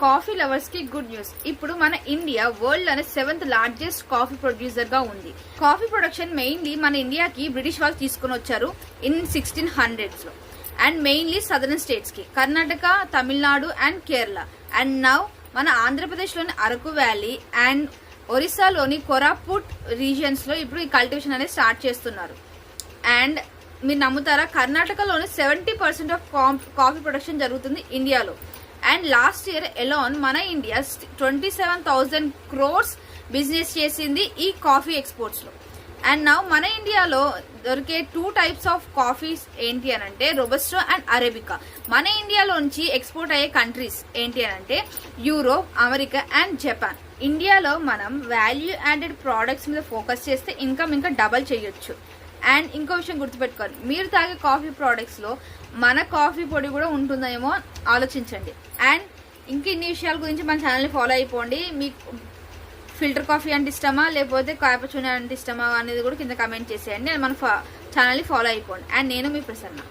Coffee lovers కి good news. ఇప్పుడు మన ఇండియా వరల్డ్ లోనే 7th లార్జెస్ట్ కాఫీ ప్రొడ్యూసర్ గా ఉంది. కాఫీ ప్రొడక్షన్ మెయిన్లీ మన ఇండియాకి బ్రిటిష్ వాళ్ళు తీసుకుని వచ్చారు ఇన్ 1600s లో. అండ్ మెయిన్లీ సదరన్ స్టేట్స్ కి Karnataka, Tamil Nadu and Kerala. And now మన ఆంధ్రప్రదేశ్ లోని అరకు వ్యాలీ అండ్ ఒరిస్సాలోని కోరాపుట్ రీజియన్స్ లో ఇప్పుడు ఈ కల్టివేషన్ అనేది స్టార్ట్ చేస్తున్నారు. అండ్ మీరు నమ్ముతారా, కర్ణాటకలోని 70% ఆఫ్ కాఫీ ప్రొడక్షన్ జరుగుతుంది ఇండియాలో. అండ్ లాస్ట్ ఇయర్ ఎలాన్ మన ఇండియా 27,000 crores బిజినెస్ చేసింది ఈ కాఫీ ఎక్స్పోర్ట్స్ లో. అండ్ నౌ మన ఇండియాలో దొరికే 2 types ఆఫ్ కాఫీస్ ఏంటి అని అంటే రోబస్టో అండ్ అరేబికా. మన ఇండియాలోంచి ఎక్స్పోర్ట్ అయ్యే కంట్రీస్ ఏంటి అని అంటే యూరోప్, అమెరికా అండ్ జపాన్. ఇండియాలో మనం వాల్యూ యాడెడ్ ప్రోడక్ట్స్ మీద ఫోకస్ చేస్తే ఇన్కమ్ ఇంకా డబల్ చేయొచ్చు. అండ్ ఇంకో విషయం గుర్తుపెట్టుకోండి, మీరు తాగే కాఫీ ప్రోడక్ట్స్ లో మన కాఫీ పొడి కూడా ఉంటుందేమో ఆలోచించండి. అండ్ ఇంకా ఇన్ని విషయాల గురించి మన ఛానల్ని ఫాలో అయిపోండి. మీకు ఫిల్టర్ కాఫీ అంటే ఇష్టమా లేకపోతే క్యాపుచినో అంటే ఇష్టమా అనేది కూడా కింద కమెంట్ చేసేయండి. అండ్ మన ఛానల్ని ఫాలో అయిపోండి. అండ్ నేను మీ ప్రసన్న.